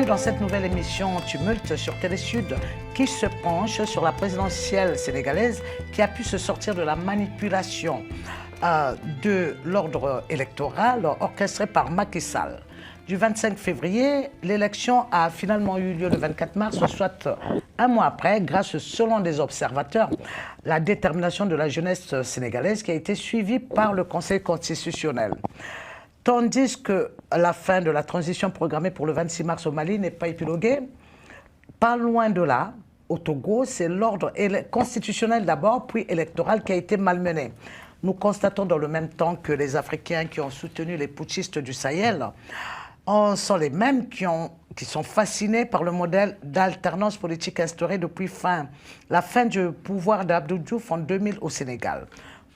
dans cette nouvelle émission Tumulte sur Télé Sud qui se penche sur la présidentielle sénégalaise qui a pu se sortir de la manipulation de l'ordre électoral orchestré par Macky Sall. Du 25 février, l'élection a finalement eu lieu le 24 mars, soit un mois après, grâce, selon des observateurs, la détermination de la jeunesse sénégalaise qui a été suivie par le Conseil constitutionnel. Tandis que la fin de la transition programmée pour le 26 mars au Mali n'est pas épiloguée, pas loin de là, au Togo, c'est l'ordre constitutionnel d'abord, puis électoral qui a été malmené. Nous constatons dans le même temps que les Africains qui ont soutenu les putschistes du Sahel sont les mêmes qui sont fascinés par le modèle d'alternance politique instauré depuis la fin du pouvoir d'Abdou Diouf en 2000 au Sénégal.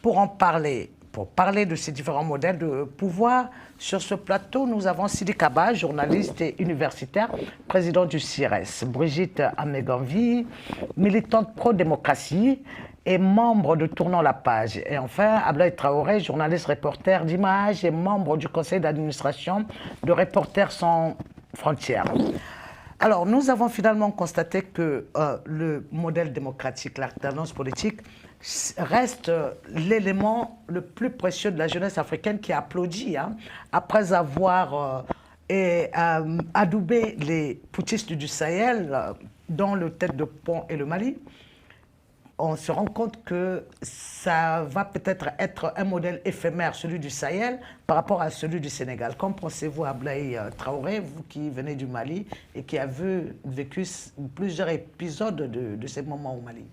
Pour parler de ces différents modèles de pouvoir, sur ce plateau, nous avons Sidi Kaba, journaliste et universitaire, président du CIRES, Brigitte Ameganvi, militante pro-démocratie et membre de Tournant la Page. Et enfin, Ablaye Traoré, journaliste reporter d'Images et membre du conseil d'administration de Reporters sans frontières. Alors, nous avons finalement constaté que le modèle démocratique, l'alternance politique, reste l'élément le plus précieux de la jeunesse africaine qui applaudit, après avoir adoubé les putschistes du Sahel, dont le tête de pont et le Mali. On se rend compte que ça va peut-être être un modèle éphémère, celui du Sahel, par rapport à celui du Sénégal. Qu'en pensez-vous, Ablaye Traoré, vous qui venez du Mali et qui avez vécu plusieurs épisodes de ces moments au Mali?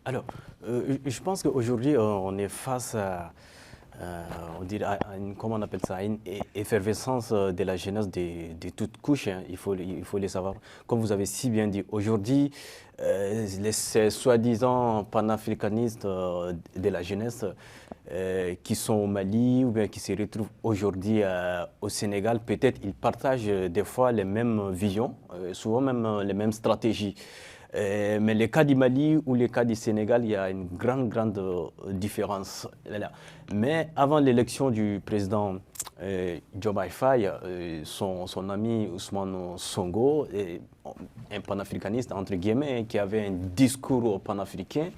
Alors, je pense qu'aujourd'hui, on est face à, comment on appelle ça, une effervescence de la jeunesse de toutes couches, il faut les savoir. Comme vous avez si bien dit, aujourd'hui, ces soi-disant panafricanistes de la jeunesse qui sont au Mali ou bien qui se retrouvent aujourd'hui au Sénégal, peut-être ils partagent des fois les mêmes visions, souvent même les mêmes stratégies. Mais les cas du Mali ou les cas du Sénégal, il y a une grande différence. Mais avant l'élection du président Diomaye Faye, son ami Ousmane Sonko, un panafricaniste, entre guillemets, qui avait un discours panafricain.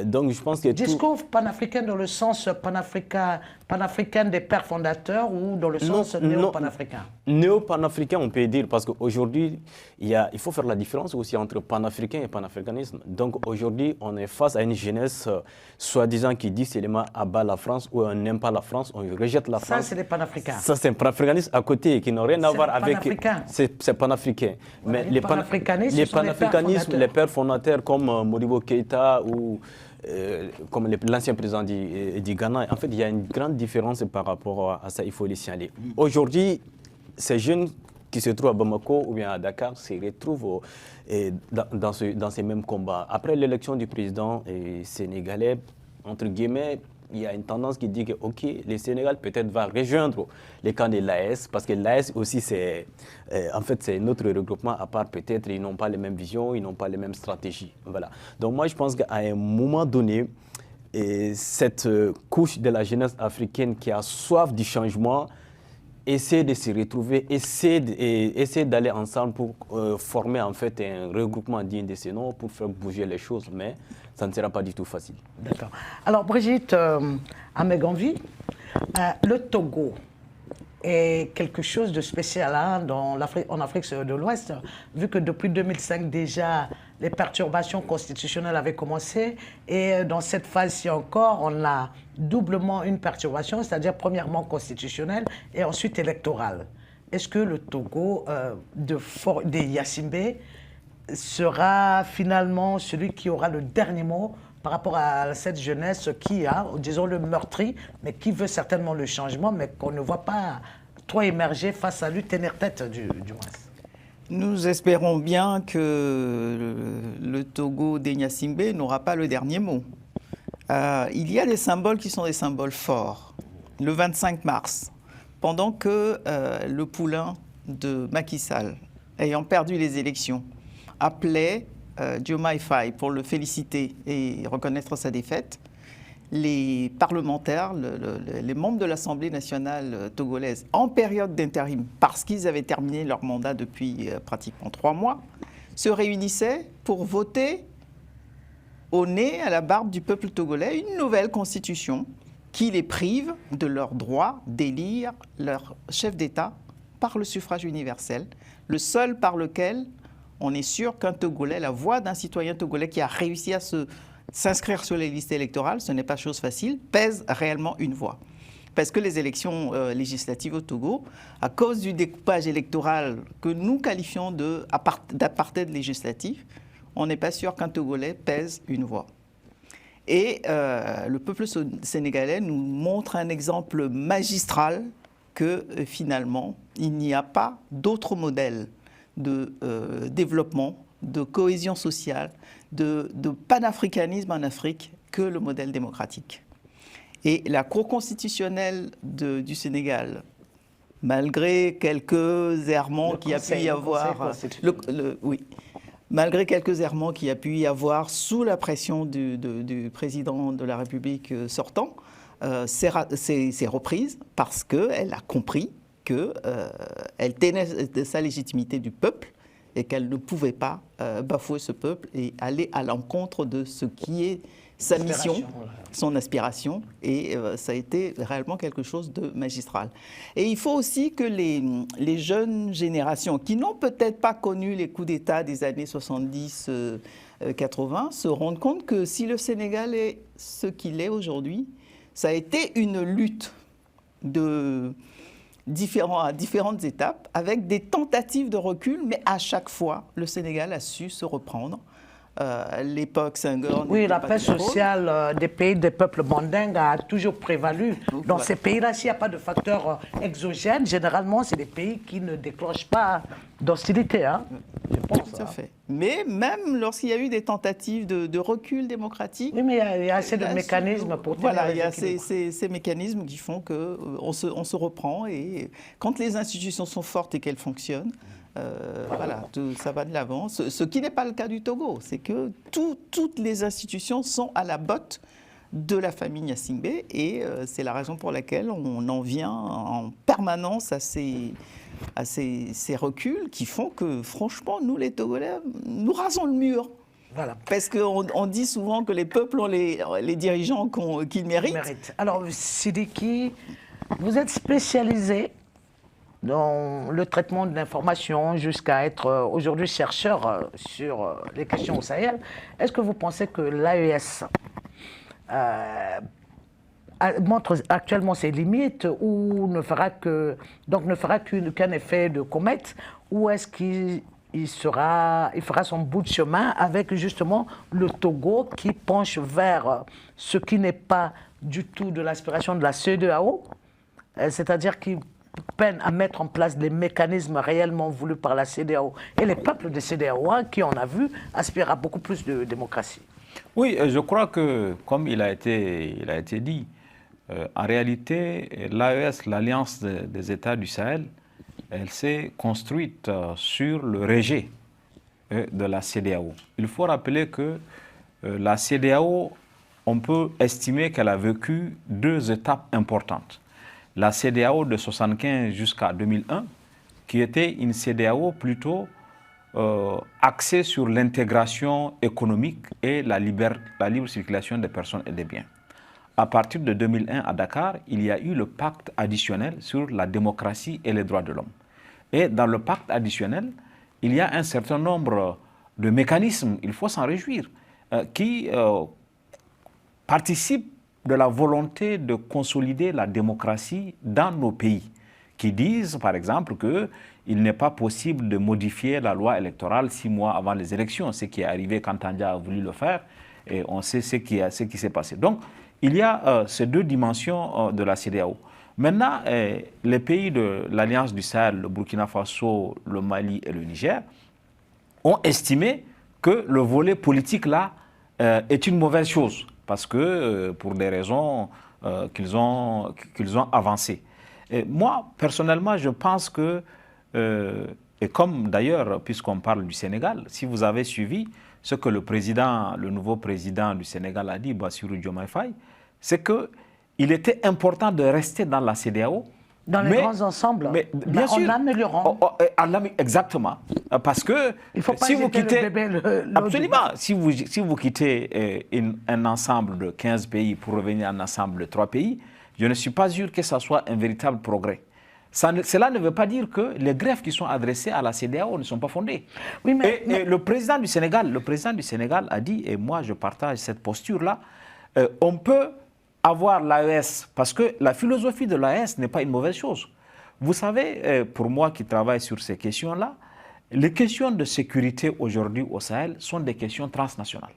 Donc je pense que discours panafricain dans le sens panafricain des pères fondateurs ou dans le sens néo-panafricain? Néo-panafricain, on peut dire, parce qu'aujourd'hui, il faut faire la différence aussi entre panafricain et panafricanisme. Donc aujourd'hui, on est face à une jeunesse soi-disant qui dit seulement à bas la France ou on n'aime pas la France, on rejette la France. Ça, c'est les panafricains. Ça, c'est un panafricanisme à côté qui n'a rien à voir avec... C'est panafricain. Mais les panafricanismes, les pères fondateurs comme Modibo Keïta ou comme l'ancien président du Ghana, en fait, il y a une grande différence par rapport à ça, il faut les signaler. Aujourd'hui, ces jeunes qui se trouvent à Bamako ou bien à Dakar se retrouvent dans ces mêmes combats. Après l'élection du président sénégalais, entre guillemets, il y a une tendance qui dit que le Sénégal peut-être va rejoindre les camps de l'AES, parce que l'AES aussi, c'est notre regroupement à part peut-être, ils n'ont pas les mêmes visions, ils n'ont pas les mêmes stratégies. Voilà. Donc moi, je pense qu'à un moment donné, cette couche de la jeunesse africaine qui a soif du changement, essaie de se retrouver, essaie d'aller ensemble pour former en fait un regroupement digne de ce nom, pour faire bouger les choses, mais ça ne sera pas du tout facile. D'accord. Alors Brigitte Ameganvi, le Togo est quelque chose de spécial en Afrique de l'Ouest, vu que depuis 2005 déjà, les perturbations constitutionnelles avaient commencé et dans cette phase-ci encore, on a doublement une perturbation, c'est-à-dire premièrement constitutionnelle et ensuite électorale. Est-ce que le Togo de Yasimbe sera finalement celui qui aura le dernier mot par rapport à cette jeunesse qui a, disons, le meurtri, mais qui veut certainement le changement, mais qu'on ne voit pas trop émerger face à lui, tenir tête du moins? Nous espérons bien que le Togo d'Enyasimbe n'aura pas le dernier mot. Il y a des symboles qui sont des symboles forts. Le 25 mars, pendant que le poulain de Macky Sall, ayant perdu les élections, appelait Diomaye Faye pour le féliciter et reconnaître sa défaite, les parlementaires, les membres de l'Assemblée nationale togolaise, en période d'intérim, parce qu'ils avaient terminé leur mandat depuis pratiquement 3 mois, se réunissaient pour voter au nez, à la barbe du peuple togolais, une nouvelle constitution qui les prive de leur droit d'élire leur chef d'État par le suffrage universel, le seul par lequel on est sûr qu'un Togolais, la voix d'un citoyen togolais qui a réussi à s'inscrire sur les listes électorales, ce n'est pas chose facile, pèse réellement une voix. Parce que les élections législatives au Togo, à cause du découpage électoral que nous qualifions d'apartheid législatif, on n'est pas sûr qu'un Togolais pèse une voix. Et le peuple sénégalais nous montre un exemple magistral que finalement, il n'y a pas d'autre modèle de développement, de cohésion sociale, de panafricanisme en Afrique que le modèle démocratique. Et la Cour constitutionnelle du Sénégal, malgré quelques errements qu'il y a pu y avoir, malgré quelques errements qu'il y a pu y avoir sous la pression du président de la République sortant, s'est reprise parce qu'elle a compris qu'elle tenait de sa légitimité du peuple et qu'elle ne pouvait pas bafouer ce peuple et aller à l'encontre de ce qui est sa mission, son aspiration, et ça a été réellement quelque chose de magistral. Et il faut aussi que les jeunes générations, qui n'ont peut-être pas connu les coups d'État des années 70-80, se rendent compte que si le Sénégal est ce qu'il est aujourd'hui, ça a été une lutte à différentes étapes, avec des tentatives de recul, mais à chaque fois, le Sénégal a su se reprendre. L'époque Senghor... Oui, la paix sociale des pays des peuples mandingues a toujours prévalu. Dans ces pays-là, s'il n'y a pas de facteurs exogènes, généralement, c'est des pays qui ne déclenchent pas d'hostilité, hein, je pense. Tout à fait. Mais même lorsqu'il y a eu des tentatives de recul démocratique... Oui, mais il y a assez de mécanismes pour... Voilà, il y a ces mécanismes qui font qu'on se reprend, et quand les institutions sont fortes et qu'elles fonctionnent, voilà, ça va de l'avant. Ce qui n'est pas le cas du Togo, c'est que toutes les institutions sont à la botte de la famille Gnassingbé, et c'est la raison pour laquelle on en vient en permanence à ces reculs qui font que, franchement, nous les Togolais, nous rasons le mur. Voilà. Parce qu'on dit souvent que les peuples ont les dirigeants qu'ils méritent. Alors, Sidiki, vous êtes spécialisé dans le traitement de l'information jusqu'à être aujourd'hui chercheur sur les questions au Sahel. Est-ce que vous pensez que l'AES montre actuellement ses limites ou ne fera qu'un effet de comète, ou est-ce qu'il fera son bout de chemin avec justement le Togo qui penche vers ce qui n'est pas du tout de l'aspiration de la CEDEAO, c'est-à-dire qui peine à mettre en place les mécanismes réellement voulus par la CEDEAO et les peuples de CEDEAO, qui, on a vu, aspirent à beaucoup plus de démocratie. Oui, je crois que, comme il a été dit, en réalité, l'AES, l'Alliance des États du Sahel, elle s'est construite sur le rejet de la CEDEAO. Il faut rappeler que la CEDEAO, on peut estimer qu'elle a vécu 2 étapes importantes. La CEDEAO de 1975 jusqu'à 2001, qui était une CEDEAO plutôt axée sur l'intégration économique et la libre circulation des personnes et des biens. À partir de 2001 à Dakar, il y a eu le pacte additionnel sur la démocratie et les droits de l'homme. Et dans le pacte additionnel, il y a un certain nombre de mécanismes, il faut s'en réjouir, qui participent de la volonté de consolider la démocratie dans nos pays, qui disent par exemple qu'il n'est pas possible de modifier la loi électorale 6 mois avant les élections, ce qui est arrivé quand Tandja a voulu le faire, et on sait ce qui s'est passé. Donc il y a ces 2 dimensions de la CEDEAO. Maintenant, les pays de l'Alliance du Sahel, le Burkina Faso, le Mali et le Niger, ont estimé que le volet politique là est une mauvaise chose, parce que pour des raisons qu'ils ont avancées. Et moi, personnellement, je pense que, et comme d'ailleurs, puisqu'on parle du Sénégal, si vous avez suivi ce que le nouveau président du Sénégal a dit, Bassirou Diomaye Faye, c'est qu'il était important de rester dans la CEDEAO. Dans les grands ensembles, bien sûr, en améliorant. Exactement. Parce que il faut pas si vous quittez. Le bébé, Absolument. Si vous quittez un ensemble de 15 pays pour revenir à un ensemble de 3 pays, je ne suis pas sûr que ça soit un véritable progrès. Cela ne veut pas dire que les greffes qui sont adressées à la CEDEAO ne sont pas fondées. Oui, mais le président du Sénégal a dit, et moi je partage cette posture-là, on peut avoir l'AES, parce que la philosophie de l'AES n'est pas une mauvaise chose. Vous savez, pour moi qui travaille sur ces questions-là, les questions de sécurité aujourd'hui au Sahel sont des questions transnationales.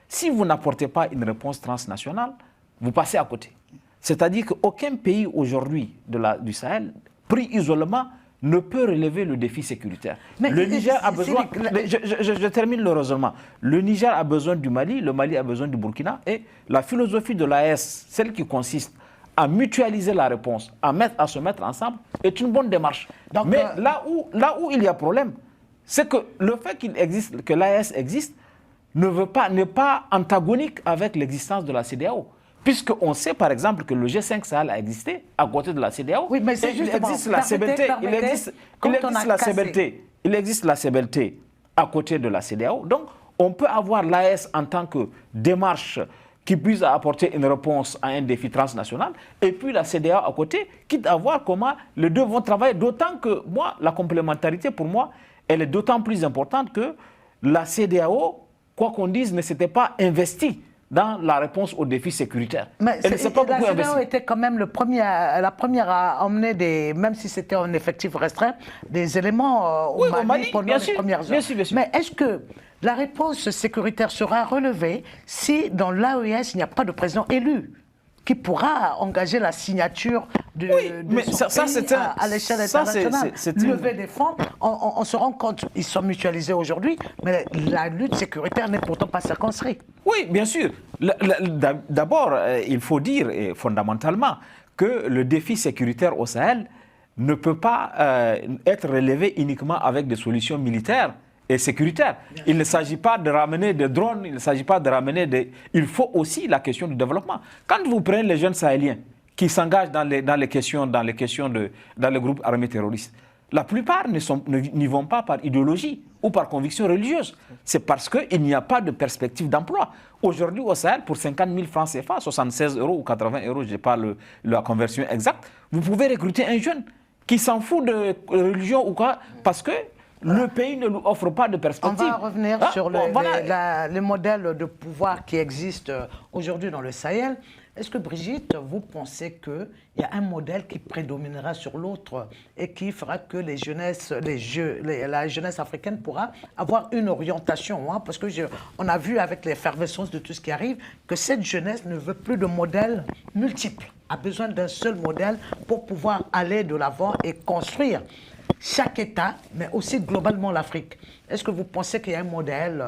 Si vous n'apportez pas une réponse transnationale, vous passez à côté. C'est-à-dire qu'aucun pays aujourd'hui du Sahel, pris isolément, ne peut relever le défi sécuritaire. Mais le Niger a besoin... Je termine le raisonnement. Le Niger a besoin du Mali, le Mali a besoin du Burkina, et la philosophie de l'AES, celle qui consiste à mutualiser la réponse, à se mettre ensemble, est une bonne démarche. Donc, mais là où il y a problème, c'est que le fait que l'AES existe n'est pas antagonique avec l'existence de la CEDEAO. Puisqu'on sait par exemple que le G5 Sahel a existé à côté de la CEDEAO. Oui, mais c'est justement, il existe la CBLT à côté de la CEDEAO. Donc, on peut avoir l'AES en tant que démarche qui puisse apporter une réponse à un défi transnational, et puis la CEDEAO à côté, quitte à voir comment les deux vont travailler. D'autant que la complémentarité, pour moi, elle est d'autant plus importante que la CEDEAO, quoi qu'on dise, ne s'était pas investie dans la réponse aux défis sécuritaires. Mais la CEDEAO était quand même la première à emmener, même si c'était en effectif restreint, des éléments au Mali pendant les premières heures. Bien sûr. Mais est-ce que la réponse sécuritaire sera relevée si dans l'AES, il n'y a pas de président élu qui pourra engager la signature de son pays à l'échelle internationale, lever des fonds? On se rend compte, ils sont mutualisés aujourd'hui, mais la lutte sécuritaire n'est pourtant pas circonscrite. Oui, bien sûr. D'abord, il faut dire fondamentalement que le défi sécuritaire au Sahel ne peut pas être relevé uniquement avec des solutions militaires et sécuritaires. Il ne s'agit pas de ramener des drones, il ne s'agit pas de ramener des... Il faut aussi la question du développement. Quand vous prenez les jeunes sahéliens qui s'engagent dans les groupes armés terroristes, la plupart n'y vont pas par idéologie ou par conviction religieuse. C'est parce qu'il n'y a pas de perspective d'emploi. Aujourd'hui, au Sahel, pour 50 000 francs CFA, 76 € ou 80 €, je n'ai pas la conversion exacte, vous pouvez recruter un jeune qui s'en fout de religion ou quoi, parce que le pays ne lui offre pas de perspective. On va revenir sur le modèle de pouvoir qui existe aujourd'hui dans le Sahel. Est-ce que, Brigitte, vous pensez qu'il y a un modèle qui prédominera sur l'autre et qui fera que la jeunesse africaine pourra avoir une orientation, hein? Parce que on a vu avec l'effervescence de tout ce qui arrive que cette jeunesse ne veut plus de modèles multiples, a besoin d'un seul modèle pour pouvoir aller de l'avant et construire chaque État, mais aussi globalement l'Afrique. Est-ce que vous pensez qu'il y a un modèle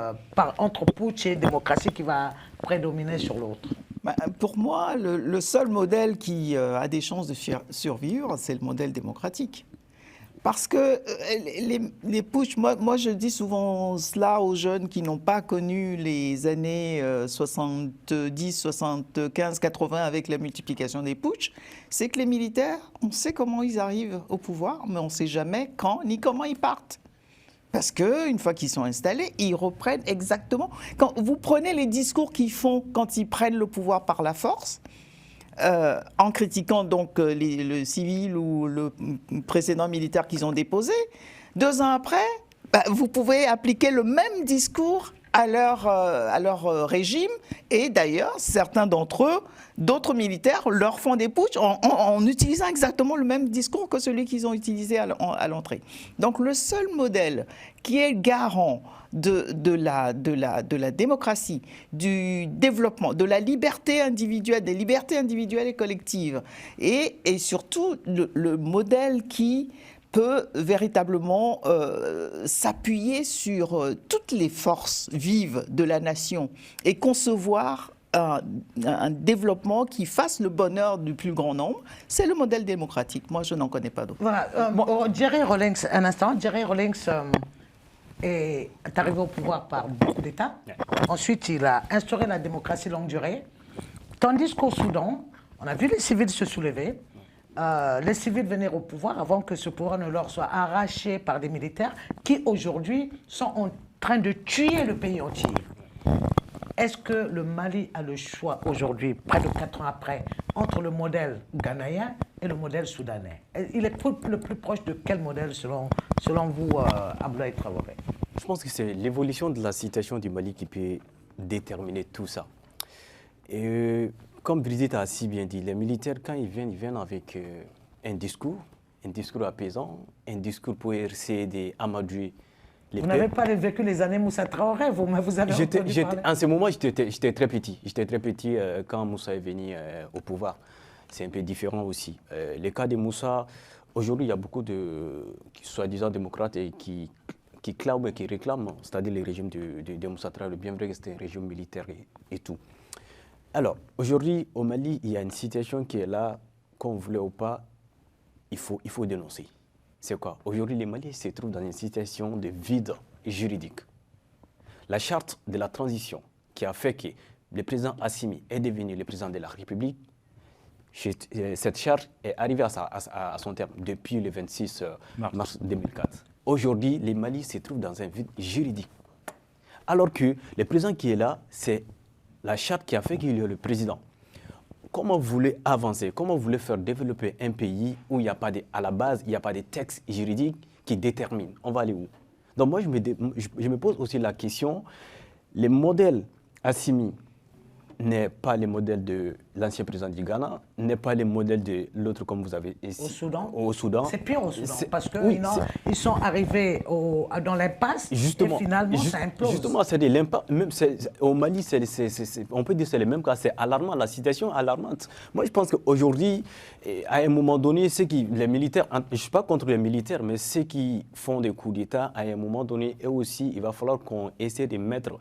entre putsch et démocratie qui va prédominer sur l'autre? Pour moi, le seul modèle qui a des chances de survivre, c'est le modèle démocratique. Parce que les putschs, moi je dis souvent cela aux jeunes qui n'ont pas connu les années 70, 75, 80 avec la multiplication des putschs, c'est que les militaires, on sait comment ils arrivent au pouvoir, mais on ne sait jamais quand ni comment ils partent. Parce qu'une fois qu'ils sont installés, ils reprennent exactement... Quand vous prenez les discours qu'ils font quand ils prennent le pouvoir par la force, en critiquant donc le civil ou le précédent militaire qu'ils ont déposé, 2 ans après, vous pouvez appliquer le même discours à leur régime. Et d'ailleurs, certains d'entre eux, d'autres militaires, leur font des putschs en utilisant exactement le même discours que celui qu'ils ont utilisé à l'entrée. Donc le seul modèle qui est garant de la démocratie, du développement, de la liberté individuelle, des libertés individuelles et collectives, et surtout le modèle qui peut véritablement s'appuyer sur toutes les forces vives de la nation et concevoir un développement qui fasse le bonheur du plus grand nombre, c'est le modèle démocratique. Moi, je n'en connais pas d'autre. Voilà. Jerry Rawlings, un instant. Jerry Rawlings est arrivé au pouvoir par beaucoup d'États. Ensuite, il a instauré la démocratie longue durée. Tandis qu'au Soudan, on a vu les civils se soulever, les civils venir au pouvoir avant que ce pouvoir ne leur soit arraché par des militaires qui aujourd'hui sont en train de tuer le pays entier. Est-ce que le Mali a le choix aujourd'hui, près de 4 ans après, entre le modèle ghanéen et le modèle soudanais? Il est le plus proche de quel modèle selon vous, Abdoulaye Traoré? Je pense que c'est l'évolution de la situation du Mali qui peut déterminer tout ça. Et comme Brigitte a si bien dit, les militaires, quand ils viennent avec un discours apaisant, un discours pour essayer d'amadouer les Vous n'avez pas vécu les années Moussa Traoré, mais vous avez entendu parler. En ce moment, j'étais très petit. J'étais très petit quand Moussa est venu au pouvoir. C'est un peu différent aussi. Le cas de Moussa, aujourd'hui, il y a beaucoup de soi-disant démocrates et qui clament et qui réclament, c'est-à-dire le régime de Moussa Traoré, bien vrai que c'était un régime militaire et tout. Alors, aujourd'hui, au Mali, il y a une situation qui est là, qu'on voulait ou pas, il faut dénoncer. C'est quoi? Aujourd'hui, le Mali se trouve dans une situation de vide juridique. La charte de la transition qui a fait que le président Assimi est devenu le président de la République, cette charte est arrivée à son terme depuis le 26 mars 2004. Aujourd'hui, le Mali se trouve dans un vide juridique. Alors que le président qui est là, c'est la charte qui a fait qu'il y a le président. Comment vous voulez avancer? Comment vous voulez faire développer un pays où il n'y a pas à la base, il n'y a pas de texte juridique qui détermine? On va aller où? Donc moi, je me pose aussi la question, les modèles Assimi n'est pas le modèle de l'ancien président du Ghana, n'est pas le modèle de l'autre comme vous avez ici. Au Soudan. C'est pire au Soudan, parce qu'ils sont arrivés dans l'impasse et finalement ça implose. Justement, c'est de l'impasse. Au Mali, on peut dire que c'est le même cas, c'est alarmant, la situation est alarmante. Moi, je pense qu'aujourd'hui, à un moment donné, les militaires, je ne suis pas contre les militaires, mais ceux qui font des coups d'État, à un moment donné, eux aussi, il va falloir qu'on essaie de mettre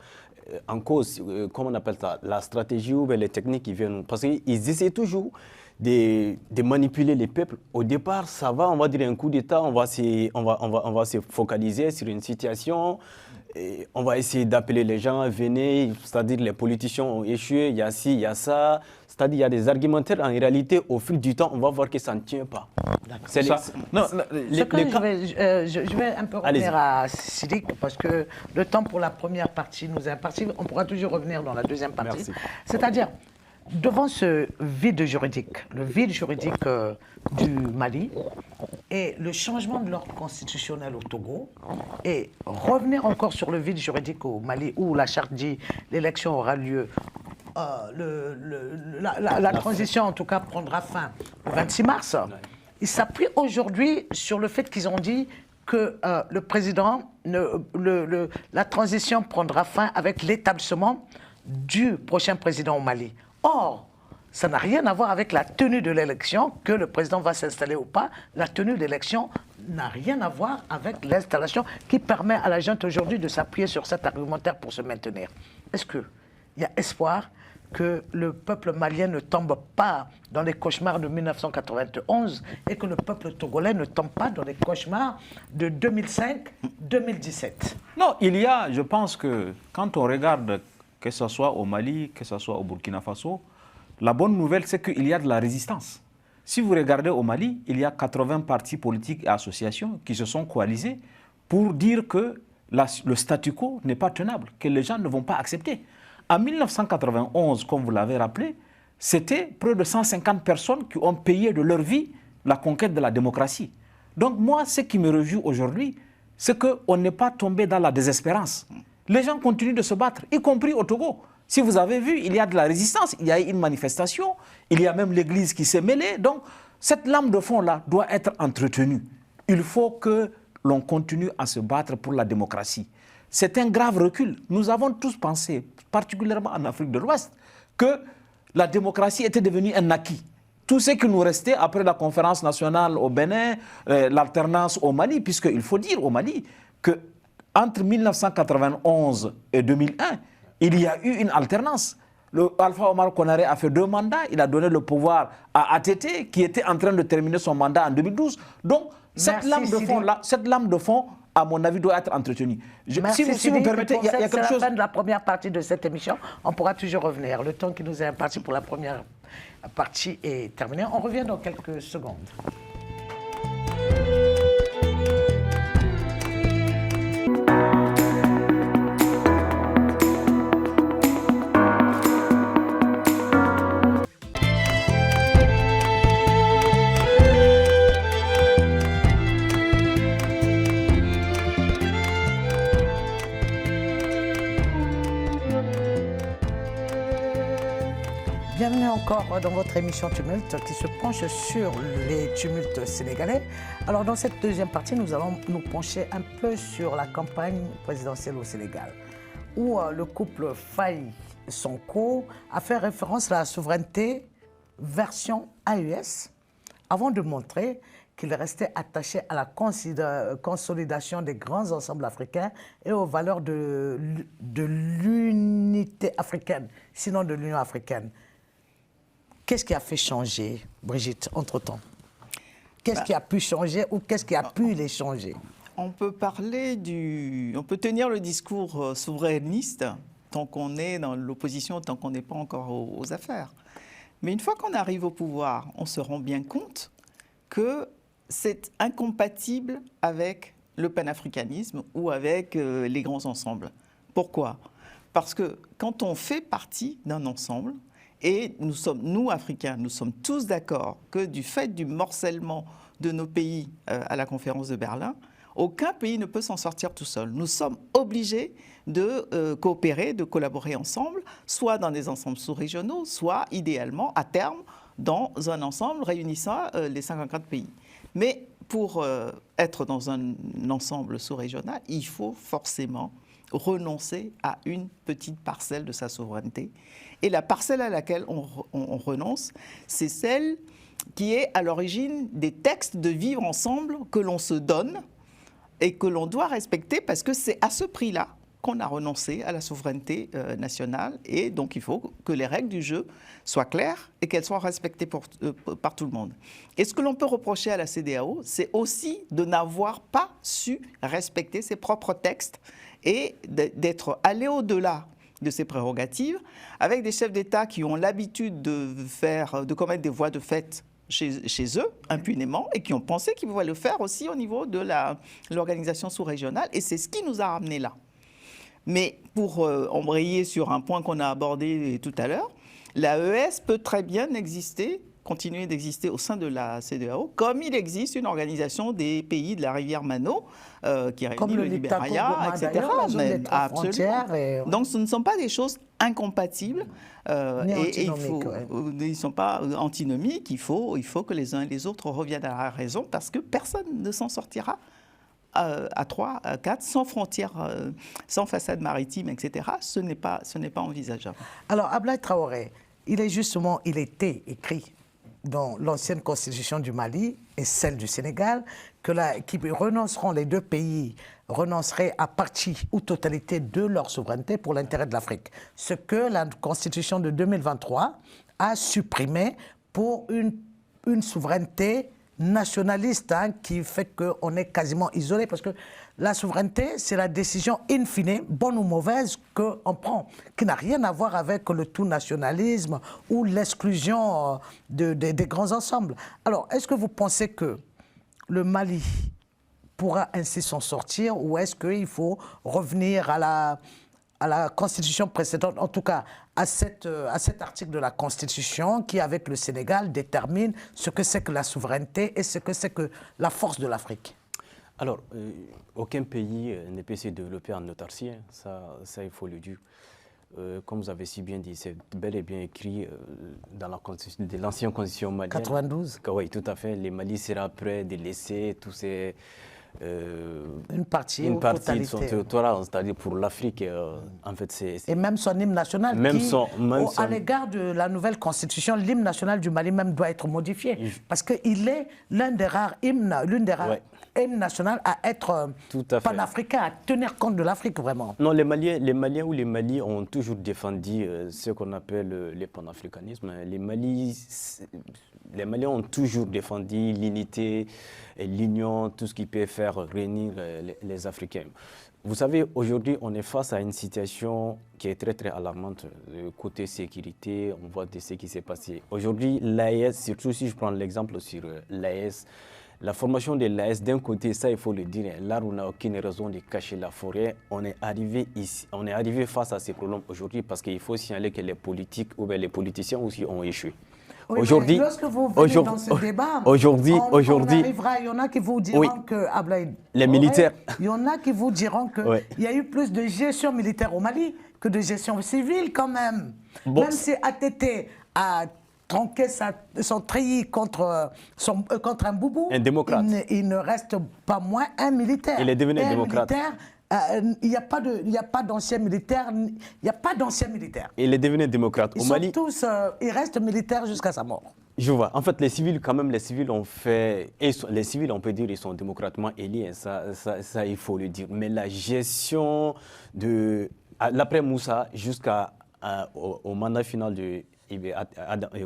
en cause, comment on appelle ça, la stratégie ou les techniques qui viennent. Parce qu'ils essaient toujours de manipuler les peuples. Au départ, ça va, on va dire un coup d'État, on va se focaliser sur une situation, et on va essayer d'appeler les gens, venez, c'est-à-dire les politiciens ont échoué, il y a ci, il y a ça. C'est-à-dire il y a des argumentaires, en réalité, au fil du temps, on va voir que ça ne tient pas. Je vais un peu revenir à Sidiki, parce que le temps pour la première partie nous est imparti. On pourra toujours revenir dans la deuxième partie. C'est-à-dire, devant ce vide juridique, le vide juridique du Mali et le changement de l'ordre constitutionnel au Togo, et revenir encore sur le vide juridique au Mali, où la charte dit l'élection aura lieu, la transition en tout cas prendra fin le 26 mars. Ils s'appuient aujourd'hui sur le fait qu'ils ont dit que le président, la transition prendra fin avec l'établissement du prochain président au Mali. Or, ça n'a rien à voir avec la tenue de l'élection, que le président va s'installer ou pas. La tenue de l'élection n'a rien à voir avec l'installation qui permet à la junte aujourd'hui de s'appuyer sur cet argumentaire pour se maintenir. Est-ce qu'il y a espoir que le peuple malien ne tombe pas dans les cauchemars de 1991 et que le peuple togolais ne tombe pas dans les cauchemars de 2005-2017? Non, je pense que quand on regarde, que ce soit au Mali, que ce soit au Burkina Faso, la bonne nouvelle, c'est qu'il y a de la résistance. Si vous regardez au Mali, il y a 80 partis politiques et associations qui se sont coalisés pour dire que le statu quo n'est pas tenable, que les gens ne vont pas accepter. En 1991, comme vous l'avez rappelé, c'était près de 150 personnes qui ont payé de leur vie la conquête de la démocratie. Donc moi, ce qui me réjouit aujourd'hui, c'est qu'on n'est pas tombé dans la désespérance. Les gens continuent de se battre, y compris au Togo. Si vous avez vu, il y a de la résistance, il y a une manifestation, il y a même l'Église qui s'est mêlée. Donc cette lame de fond-là doit être entretenue. Il faut que l'on continue à se battre pour la démocratie. C'est un grave recul. Nous avons tous pensé, particulièrement en Afrique de l'Ouest, que la démocratie était devenue un acquis. Tout ce qui nous restait après la conférence nationale au Bénin, l'alternance au Mali, puisqu'il faut dire au Mali qu'entre 1991 et 2001, il y a eu une alternance. Alpha Omar Konaré a fait 2 mandats, il a donné le pouvoir à ATT, qui était en train de terminer son mandat en 2012. Donc, cette lame de fond, à mon avis, doit être entretenu. Merci, si vous me permettez, il y a quelque chose... C'est la fin de la première partie de cette émission. On pourra toujours revenir. Le temps qui nous est imparti pour la première partie est terminé. On revient dans quelques secondes. Bienvenue encore dans votre émission Tumulte qui se penche sur les tumultes sénégalais. Alors dans cette deuxième partie, nous allons nous pencher un peu sur la campagne présidentielle au Sénégal, où le couple Faye-Sonko a fait référence à la souveraineté version AES, avant de montrer qu'il restait attaché à la consolidation des grands ensembles africains et aux valeurs de l'unité africaine, sinon de l'Union africaine. Qu'est-ce qui a fait changer, Brigitte, entre-temps? Qu'est-ce qui a pu changer ou qu'est-ce qui a pu les changer? On peut tenir le discours souverainiste tant qu'on est dans l'opposition, tant qu'on n'est pas encore aux affaires. Mais une fois qu'on arrive au pouvoir, on se rend bien compte que c'est incompatible avec le panafricanisme ou avec les grands ensembles. Pourquoi? Parce que quand on fait partie d'un ensemble, et nous, Africains, nous sommes tous d'accord que du fait du morcellement de nos pays à la conférence de Berlin, aucun pays ne peut s'en sortir tout seul. Nous sommes obligés de coopérer, de collaborer ensemble, soit dans des ensembles sous-régionaux, soit idéalement, à terme, dans un ensemble réunissant les 54 pays. Mais pour être dans un ensemble sous-régional, il faut forcément renoncer à une petite parcelle de sa souveraineté. Et la parcelle à laquelle on renonce, c'est celle qui est à l'origine des textes de vivre ensemble que l'on se donne et que l'on doit respecter parce que c'est à ce prix-là qu'on a renoncé à la souveraineté nationale. Et donc, il faut que les règles du jeu soient claires et qu'elles soient respectées par tout le monde. Et ce que l'on peut reprocher à la CEDEAO, c'est aussi de n'avoir pas su respecter ses propres textes et d'être allé au-delà de ses prérogatives, avec des chefs d'État qui ont l'habitude de commettre des voies de fait chez eux, impunément, et qui ont pensé qu'ils pouvaient le faire aussi au niveau de l'organisation sous-régionale, et c'est ce qui nous a ramenés là. Mais pour embrayer sur un point qu'on a abordé tout à l'heure, l'AES peut très bien continuer d'exister au sein de la CEDEAO, comme il existe une organisation des pays de la rivière Mano, qui réunit comme le Libéria, etc. Absolument. Donc ce ne sont pas des choses incompatibles et ils ne sont pas antinomiques. Il faut que les uns et les autres reviennent à la raison parce que personne ne s'en sortira à 3, à 4, sans frontières, sans façade maritime, etc. Ce n'est pas envisageable. Alors Ablaye Traoré, il était écrit dans l'ancienne constitution du Mali et celle du Sénégal, les deux pays renonceraient à partie ou totalité de leur souveraineté pour l'intérêt de l'Afrique. Ce que la constitution de 2023 a supprimé pour une souveraineté nationaliste qui fait qu'on est quasiment isolé parce que la souveraineté, c'est la décision in fine, bonne ou mauvaise, qu'on prend, qui n'a rien à voir avec le tout nationalisme ou l'exclusion des grands ensembles. Alors, est-ce que vous pensez que le Mali pourra ainsi s'en sortir ou est-ce qu'il faut revenir à la constitution précédente, en tout cas à cet article de la constitution qui, avec le Sénégal, détermine ce que c'est que la souveraineté et ce que c'est que la force de l'Afrique? Alors, aucun pays ne peut se développer en autarcie, ça il faut le dire. Comme vous avez si bien dit, c'est bel et bien écrit dans l'ancienne constitution malienne. 92. Oui, tout à fait. Le Mali sera prêt de laisser tous ces... une partie de son territoire, c'est-à-dire pour l'Afrique. En fait, et même son hymne national, à l'égard de la nouvelle constitution, l'hymne national du Mali même doit être modifié. Parce qu'il est l'une des rares hymnes nationales à être panafricain, à tenir compte de l'Afrique vraiment. Non, les Maliens ou les Mali ont toujours défendu ce qu'on appelle le panafricanisme. Les Mali, Les Maliens ont toujours défendu l'unité, l'union, tout ce qui peut faire réunir les Africains. Vous savez, aujourd'hui, on est face à une situation qui est très, très alarmante. Côté sécurité, on voit de ce qui s'est passé. Aujourd'hui, l'AES, surtout si je prends l'exemple sur l'AES, la formation de l'AES, d'un côté, ça il faut le dire, là on n'a aucune raison de cacher la forêt. On est arrivé ici, on est arrivé face à ces problèmes aujourd'hui parce qu'il faut signaler que les politiques ou bien les politiciens aussi ont échoué. Oui, aujourd'hui, lorsque vous venez dans ce débat, aujourd'hui, il y en a qui vous diront oui, que les militaires. Il y en a qui vous diront que il y a eu plus de gestion militaire au Mali que de gestion civile quand même. Bon. Même si ATT a tronqué son treillis contre un boubou, un démocrate. Il ne reste pas moins un militaire. Il est devenu un démocrate. Il n'y a pas d'anciens militaires. Il n'y a pas d'anciens militaires. Il est devenu démocrate. Ils sont tous, ils restent militaires jusqu'à sa mort. Je vois. En fait, les civils, quand même, les civils ont fait... Les civils, on peut dire, ils sont démocratiquement élus. Ça, il faut le dire. Mais la gestion de... L'après Moussa jusqu'au mandat final de...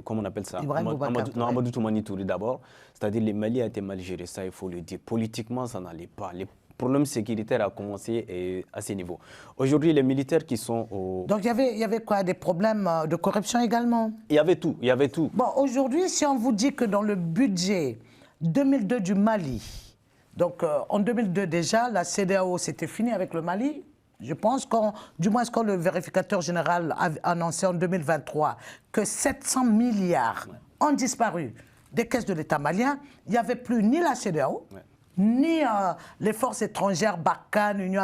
Comment on appelle ça? Amadou Toumani Touré d'abord. C'est-à-dire le Mali a été mal géré, ça il faut le dire. Politiquement, ça n'allait pas. Les problèmes sécuritaires ont commencé à ces niveaux. Aujourd'hui, les militaires qui sont au... Donc il y avait quoi? Des problèmes de corruption également? Il y avait tout, il y avait tout. Bon, aujourd'hui, si on vous dit que dans le budget 2002 du Mali, donc en 2002 déjà, la CEDEAO c'était fini avec le Mali. Je pense du moins quand le vérificateur général a annoncé en 2023 que 700 milliards ont disparu des caisses de l'État malien, il n'y avait plus ni la CEDEAO, ni les forces étrangères, Barkhane, Union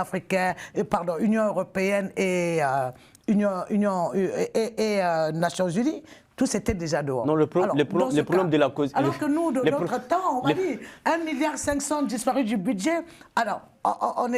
européenne et Nations Unies. Tout était déjà dehors. Non, le problème de la cause... Alors que nous, de notre temps, on m'a dit 1,5 milliard disparu du budget. Alors, on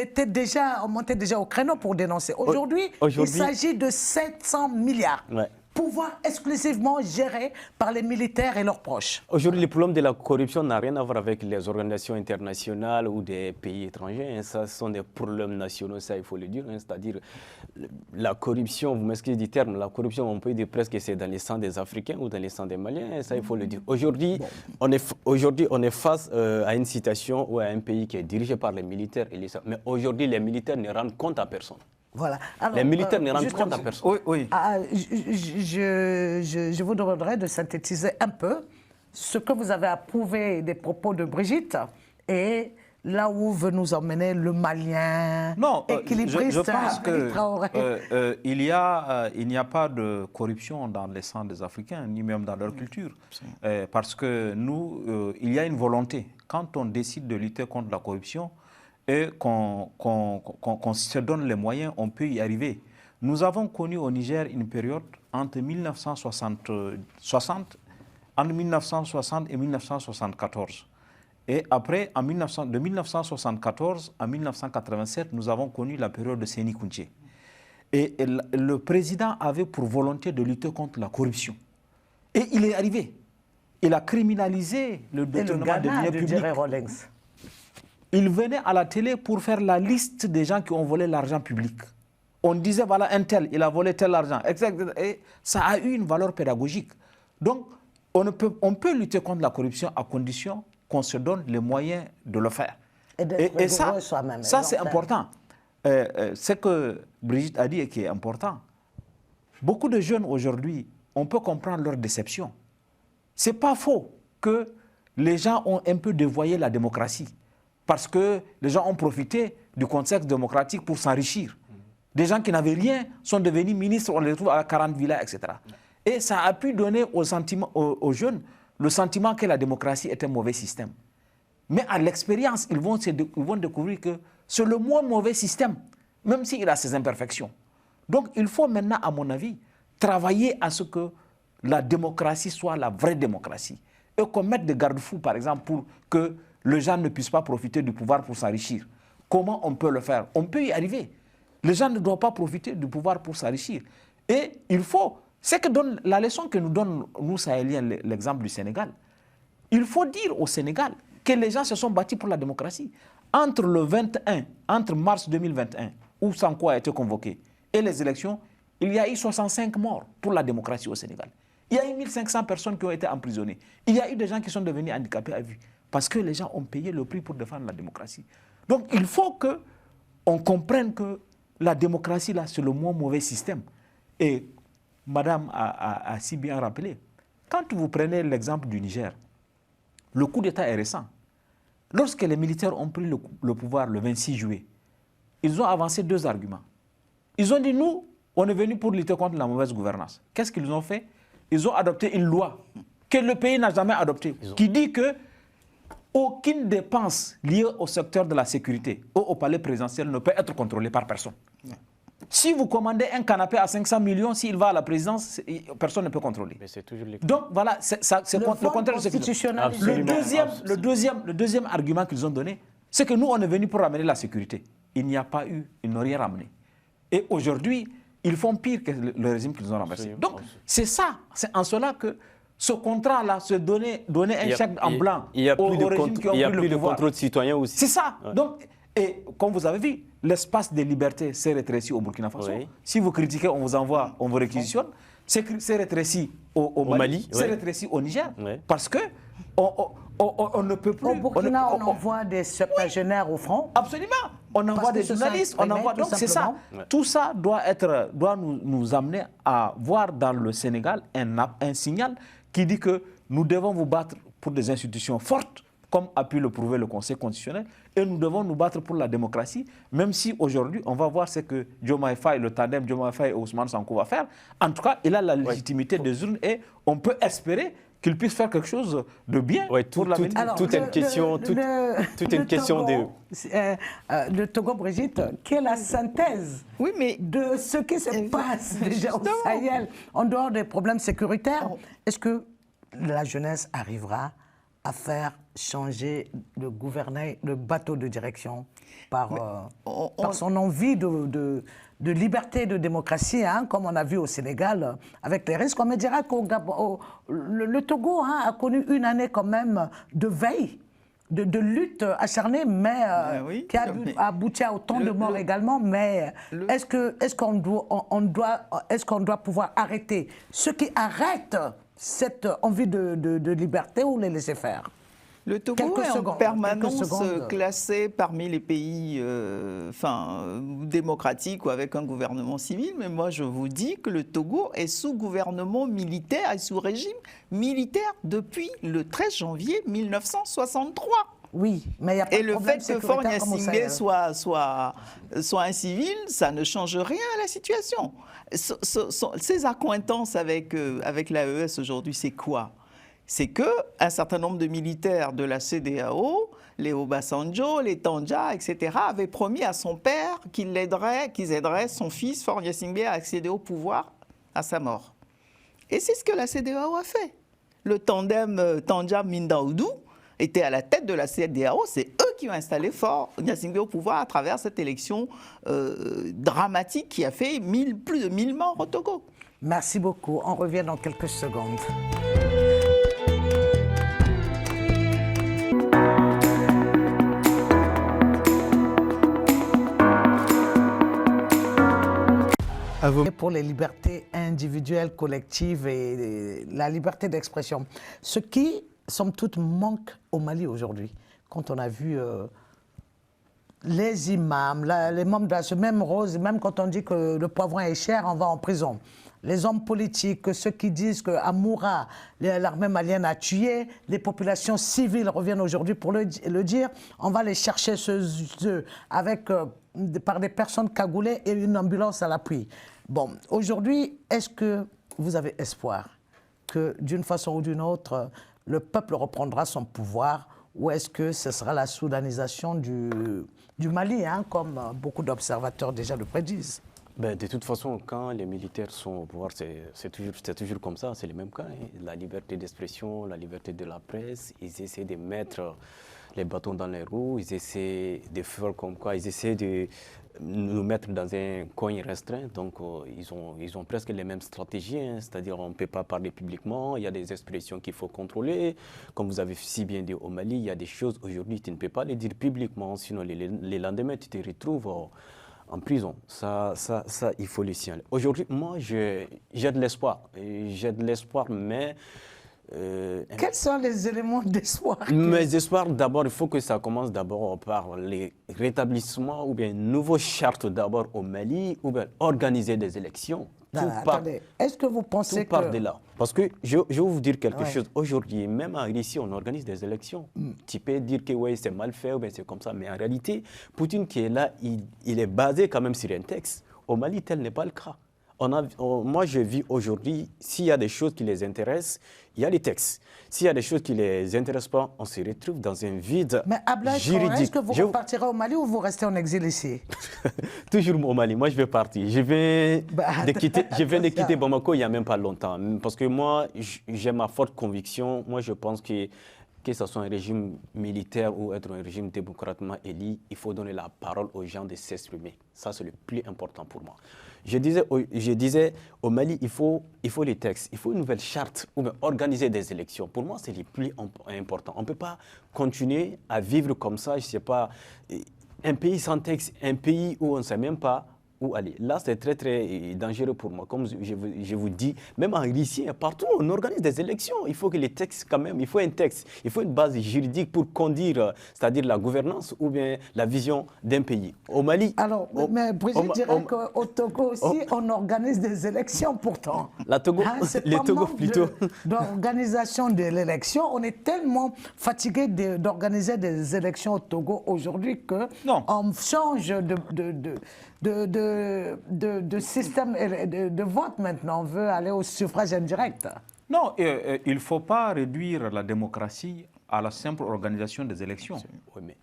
montait déjà au créneau pour dénoncer. Aujourd'hui, il s'agit de 700 milliards. Ouais. Pouvoir exclusivement géré par les militaires et leurs proches. Aujourd'hui, le problème de la corruption n'a rien à voir avec les organisations internationales ou des pays étrangers. Ça, ce sont des problèmes nationaux, ça, il faut le dire. C'est-à-dire, la corruption, vous m'excusez du terme, la corruption, on peut dire presque que c'est dans les sangs des Africains ou dans les sangs des Maliens. Ça, il faut le dire. Aujourd'hui, on est face à une situation ou à un pays qui est dirigé par les militaires. Mais aujourd'hui, les militaires ne rendent compte à personne. Voilà. Alors, les militaires ne rendent compte à personne. Oui, oui. Je vous demanderai de synthétiser un peu ce que vous avez approuvé des propos de Brigitte et là où veut nous emmener le Malien équilibriste. Je pense qu'il n'y a pas de corruption dans les sangs des Africains, ni même dans leur culture. Parce que nous, il y a une volonté. Quand on décide de lutter contre la corruption, et qu'on se donne les moyens, on peut y arriver. Nous avons connu au Niger une période entre 1960 et 1974. Et après, de 1974 à 1987, nous avons connu la période de Séni Kountché. Et le président avait pour volonté de lutter contre la corruption. Et il est arrivé. Il a criminalisé le détournement de biens publics. Il venait à la télé pour faire la liste des gens qui ont volé l'argent public. On disait, voilà, un tel, il a volé tel argent. Et ça a eu une valeur pédagogique. Donc, on peut lutter contre la corruption à condition qu'on se donne les moyens de le faire. Et ça c'est important. Ce que Brigitte a dit et qui est important, beaucoup de jeunes aujourd'hui, on peut comprendre leur déception. Ce n'est pas faux que les gens ont un peu dévoyé la démocratie. Parce que les gens ont profité du contexte démocratique pour s'enrichir. Des gens qui n'avaient rien sont devenus ministres, on les retrouve à 40 villas, etc. Et ça a pu donner aux jeunes le sentiment que la démocratie est un mauvais système. Mais à l'expérience, ils vont découvrir que c'est le moins mauvais système, même s'il a ses imperfections. Donc il faut maintenant, à mon avis, travailler à ce que la démocratie soit la vraie démocratie. Et qu'on mette des garde-fous, par exemple, pour que les gens ne puissent pas profiter du pouvoir pour s'enrichir. Comment on peut le faire? On peut y arriver. Les gens ne doivent pas profiter du pouvoir pour s'enrichir. Et il faut, c'est que la leçon que nous donne, nous Sahéliens, l'exemple du Sénégal, il faut dire au Sénégal que les gens se sont battus pour la démocratie. Entre mars 2021, où Sanko a été convoqué, et les élections, il y a eu 65 morts pour la démocratie au Sénégal. Il y a eu 1500 personnes qui ont été emprisonnées. Il y a eu des gens qui sont devenus handicapés à vue. Parce que les gens ont payé le prix pour défendre la démocratie. Donc il faut qu'on comprenne que la démocratie, là, c'est le moins mauvais système. Et Madame a si bien rappelé, quand vous prenez l'exemple du Niger, le coup d'État est récent. Lorsque les militaires ont pris le pouvoir le 26 juillet, ils ont avancé 2 arguments. Ils ont dit, nous, on est venus pour lutter contre la mauvaise gouvernance. Qu'est-ce qu'ils ont fait? Ils ont adopté une loi que le pays n'a jamais adoptée, qui dit que aucune dépense liée au secteur de la sécurité ou au palais présidentiel ne peut être contrôlée par personne. Si vous commandez un canapé à 500 millions, s'il va à la présidence, personne ne peut contrôler. Mais c'est toujours Donc voilà, c'est le contraire de ce qu'ils ont dit. Le deuxième argument qu'ils ont donné, c'est que nous, on est venus pour ramener la sécurité. Il n'y a pas eu, ils n'ont rien ramené. Et aujourd'hui, ils font pire que le régime qu'ils ont renversé. Donc c'est ça, c'est en cela que ce contrat-là, se donner un chèque en blanc au régime qui ont pris le pouvoir. Il y a plus de contrôle citoyen aussi. C'est ça. Ouais. Donc, et comme vous avez vu, l'espace de liberté s'est rétréci au Burkina Faso. Oui. Si vous critiquez, on vous envoie, on vous réquisitionne. C'est rétréci au Mali, c'est rétréci au Niger. Oui. Parce que on ne peut plus... Au Burkina, on envoie des septuagénaires au front. Absolument. On envoie des journalistes. On envoie... Donc c'est ça. Ouais. Tout ça doit nous amener à voir dans le Sénégal un signal qui dit que nous devons vous battre pour des institutions fortes, comme a pu le prouver le Conseil constitutionnel, et nous devons nous battre pour la démocratie, même si aujourd'hui, on va voir ce que Diomaye Faye, le tandem Diomaye Faye et Ousmane Sonko va faire. En tout cas, il a la légitimité des urnes et on peut espérer qu'il puisse faire quelque chose de bien pour l'avenir. Toute une question de... Le Togo, Brigitte, quelle est la synthèse de ce qui se passe déjà au Sahel, en dehors des problèmes sécuritaires? Est-ce que la jeunesse arrivera à faire changer le gouvernail, le bateau de direction par son envie de liberté et de démocratie, hein, comme on a vu au Sénégal, avec les risques? On me dira que le Togo a connu une année quand même de veille, de lutte acharnée, mais qui a abouti à autant de morts également. Mais est-ce qu'on doit pouvoir arrêter ce qui arrête cette envie de liberté ou les laisser faire? Le Togo est en permanence classé parmi les pays démocratiques ou avec un gouvernement civil, mais moi je vous dis que le Togo est sous gouvernement militaire et sous régime militaire depuis le 13 janvier 1963. Oui, mais il y a pas et de le fait que Faure Gnassingbé soit un civil, ça ne change rien à la situation. Ses accointances avec l'AES aujourd'hui, c'est quoi? C'est qu'un certain nombre de militaires de la CEDEAO, les Obasanjo, les Tandja, etc., avaient promis à son père qu'ils aideraient son fils, Faure Gnassingbé, à accéder au pouvoir à sa mort. Et c'est ce que la CEDEAO a fait. Le tandem Tandja-Mindaoudou était à la tête de la CEDEAO. C'est eux qui ont installé Faure Gnassingbé au pouvoir à travers cette élection dramatique qui a fait plus de 1000 morts au Togo. Merci beaucoup. On revient dans quelques secondes. Pour les libertés individuelles, collectives et la liberté d'expression. Ce qui, somme toute, manque au Mali aujourd'hui. Quand on a vu les imams, les membres de ce même rose, même quand on dit que le poivron est cher, on va en prison. Les hommes politiques, ceux qui disent qu'à Moura, l'armée malienne a tué, les populations civiles reviennent aujourd'hui pour le dire. On va les chercher par des personnes cagoulées et une ambulance à l'appui. Bon, aujourd'hui, est-ce que vous avez espoir que d'une façon ou d'une autre, le peuple reprendra son pouvoir, ou est-ce que ce sera la soudanisation du Mali, hein, comme beaucoup d'observateurs déjà le prédisent? De toute façon, quand les militaires sont au pouvoir, c'est toujours comme ça, c'est le même cas. Hein. La liberté d'expression, la liberté de la presse, ils essaient de mettre les bâtons dans les roues, ils essaient de faire comme quoi, ils essaient de nous mettre dans un coin restreint. Donc, ils ont presque les mêmes stratégies, hein. C'est-à-dire on ne peut pas parler publiquement, il y a des expressions qu'il faut contrôler. Comme vous avez si bien dit au Mali, il y a des choses aujourd'hui, tu ne peux pas les dire publiquement, sinon les lendemains, tu te retrouves en prison. Ça, il faut le signaler. Aujourd'hui, moi, j'ai de l'espoir. J'ai de l'espoir, mais... Quels sont les éléments d'espoir? Mes espoirs, d'abord, il faut que ça commence d'abord par les rétablissements ou bien une nouvelle charte d'abord au Mali, ou bien organiser des élections. Attendez, est-ce que vous pensez tout part de là. Parce que je vais vous dire quelque chose. Aujourd'hui, même en Russie, on organise des élections. Tu peux dire que ouais, c'est mal fait ou bien c'est comme ça. Mais en réalité, Poutine qui est là, il est basé quand même sur un texte. Au Mali, tel n'est pas le cas. Moi, je vis aujourd'hui, s'il y a des choses qui les intéressent, il y a les textes. S'il y a des choses qui ne les intéressent pas, on se retrouve dans un vide juridique. Est-ce que vous repartirez au Mali ou vous restez en exil ici? Toujours au Mali. Moi, je vais partir. Je viens de quitter Bamako il n'y a même pas longtemps. Parce que moi, j'ai ma forte conviction. Moi, je pense que ce soit un régime militaire ou être un régime démocratiquement élu, il faut donner la parole aux gens de s'exprimer. Ça, c'est le plus important pour moi. Je disais au Mali, il faut les textes, il faut une nouvelle charte ou organiser des élections. Pour moi, c'est le plus important. On ne peut pas continuer à vivre comme ça, je ne sais pas, un pays sans texte, un pays où on ne sait même pas où aller. Là, c'est très, très dangereux pour moi. Comme je vous dis, même en Russie, partout, on organise des élections. Il faut que les textes, quand même, il faut un texte, il faut une base juridique pour conduire, c'est-à-dire la gouvernance ou bien la vision d'un pays. Au Mali... Alors, mais Brigitte dirait qu'au Togo aussi, on organise des élections pourtant. La Togo, les Togo plutôt. D'organisation de l'élection, on est tellement fatigué d'organiser des élections au Togo aujourd'hui qu'on change de système de vote maintenant. On veut aller au suffrage indirect. Non, il ne faut pas réduire la démocratie à la simple organisation des élections.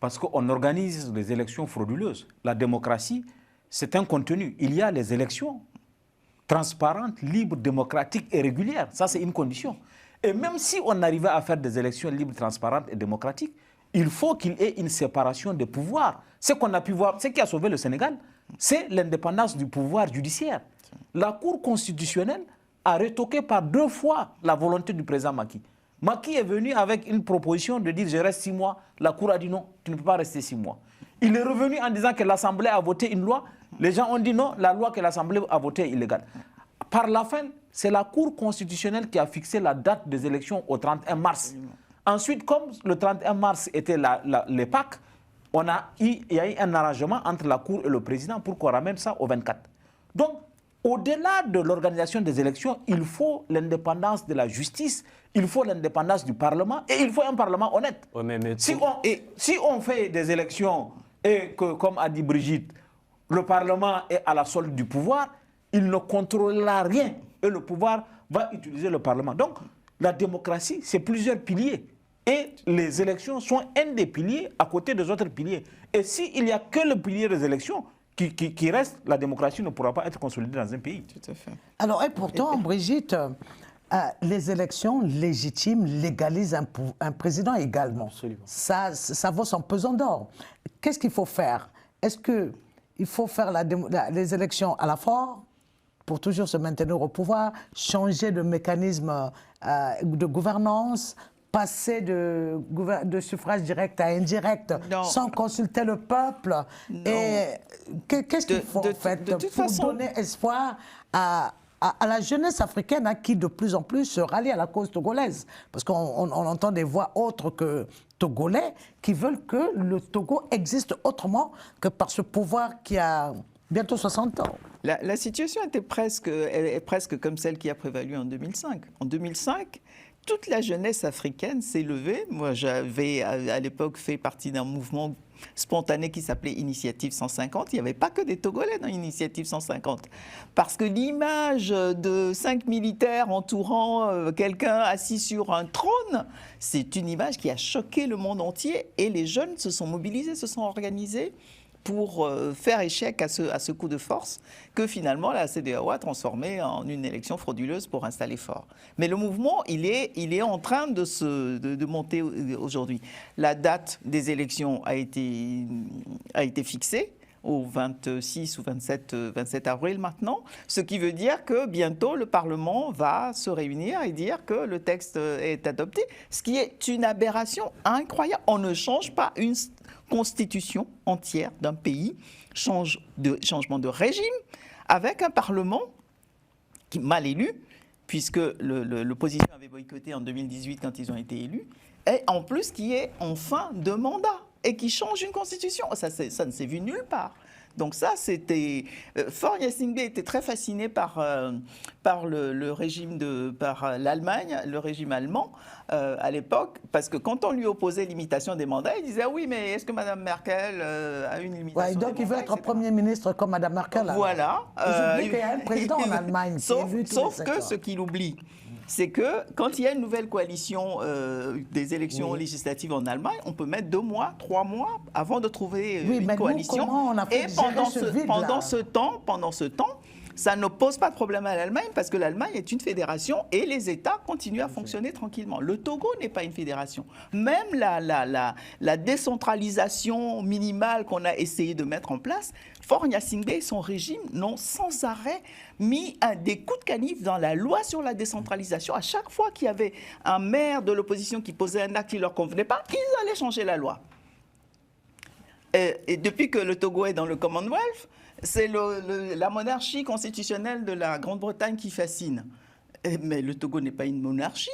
Parce qu'on organise des élections frauduleuses. La démocratie, c'est un contenu. Il y a les élections transparentes, libres, démocratiques et régulières. Ça, c'est une condition. Et même si on arrivait à faire des élections libres, transparentes et démocratiques, il faut qu'il y ait une séparation des pouvoirs. Ce qu'on a pu voir, ce qui a sauvé le Sénégal, c'est l'indépendance du pouvoir judiciaire. La Cour constitutionnelle a retoqué par 2 fois la volonté du président Macky. Macky est venu avec une proposition de dire « je reste 6 mois ». La Cour a dit « non, tu ne peux pas rester 6 mois ». Il est revenu en disant que l'Assemblée a voté une loi. Les gens ont dit « non, la loi que l'Assemblée a votée est illégale ». Par la fin, c'est la Cour constitutionnelle qui a fixé la date des élections au 31 mars. Ensuite, comme le 31 mars était les Pâques, il y a eu un arrangement entre la Cour et le président pour qu'on ramène ça au 24. Donc, au-delà de l'organisation des élections, il faut l'indépendance de la justice, il faut l'indépendance du Parlement et il faut un Parlement honnête. Si on fait des élections et que, comme a dit Brigitte, le Parlement est à la solde du pouvoir, il ne contrôlera rien et le pouvoir va utiliser le Parlement. Donc, la démocratie, c'est plusieurs piliers. Et les élections sont un des piliers à côté des autres piliers. Et s'il n'y a que le pilier des élections qui reste, la démocratie ne pourra pas être consolidée dans un pays. Tout à fait. Alors, et pourtant, Brigitte, les élections légitimes légalisent un président également. Absolument. Ça vaut son pesant d'or. Qu'est-ce qu'il faut faire? Est-ce qu'il faut faire les élections à la force pour toujours se maintenir au pouvoir, changer de mécanisme de gouvernance, passer de suffrage direct à indirect sans consulter le peuple? Et qu'est-ce qu'il faut en fait pour donner espoir à la jeunesse africaine qui de plus en plus se rallie à la cause togolaise? Parce qu'on entend des voix autres que togolais qui veulent que le Togo existe autrement que par ce pouvoir qui a bientôt 60 ans. La situation est presque comme celle qui a prévalu en 2005. En 2005, toute la jeunesse africaine s'est levée. Moi, j'avais à l'époque fait partie d'un mouvement spontané qui s'appelait Initiative 150. Il n'y avait pas que des Togolais dans Initiative 150. Parce que l'image de 5 militaires entourant quelqu'un assis sur un trône, c'est une image qui a choqué le monde entier. Et les jeunes se sont mobilisés, se sont organisés pour faire échec à ce coup de force que finalement la CEDEAO a transformé en une élection frauduleuse pour installer fort. Mais le mouvement, il est en train de monter aujourd'hui. La date des élections a été fixée. au 26 ou 27 avril maintenant, ce qui veut dire que bientôt le Parlement va se réunir et dire que le texte est adopté, ce qui est une aberration incroyable. On ne change pas une constitution entière d'un pays, changement de régime, avec un Parlement qui mal élu, puisque l'opposition avait boycotté en 2018 quand ils ont été élus, et en plus qui est en fin de mandat et qui change une constitution. Ça ne s'est vu nulle part. Donc ça, c'était... Faure Gnassingbé était très fasciné par le régime par l'Allemagne, le régime allemand à l'époque, parce que quand on lui opposait l'imitation des mandats, il disait ah oui, mais est-ce que Mme Merkel a une limitation des mandats, donc il veut être Premier ministre comme Mme Merkel. Voilà. Il oublie qu'il y a un président en Allemagne. Sauf que ce qu'il oublie, c'est que quand il y a une nouvelle coalition des élections législatives en Allemagne, on peut mettre 2 mois, 3 mois avant de trouver une coalition. Comment on a fait pendant ce temps, ça ne pose pas de problème à l'Allemagne parce que l'Allemagne est une fédération et les États continuent à fonctionner tranquillement. Le Togo n'est pas une fédération. Même la décentralisation minimale qu'on a essayé de mettre en place, Faure Gnassingbé et son régime n'ont sans arrêt mis des coups de canif dans la loi sur la décentralisation. À chaque fois qu'il y avait un maire de l'opposition qui posait un acte qui ne leur convenait pas, ils allaient changer la loi. Et depuis que le Togo est dans le Commonwealth, c'est la monarchie constitutionnelle de la Grande-Bretagne qui fascine. Mais le Togo n'est pas une monarchie.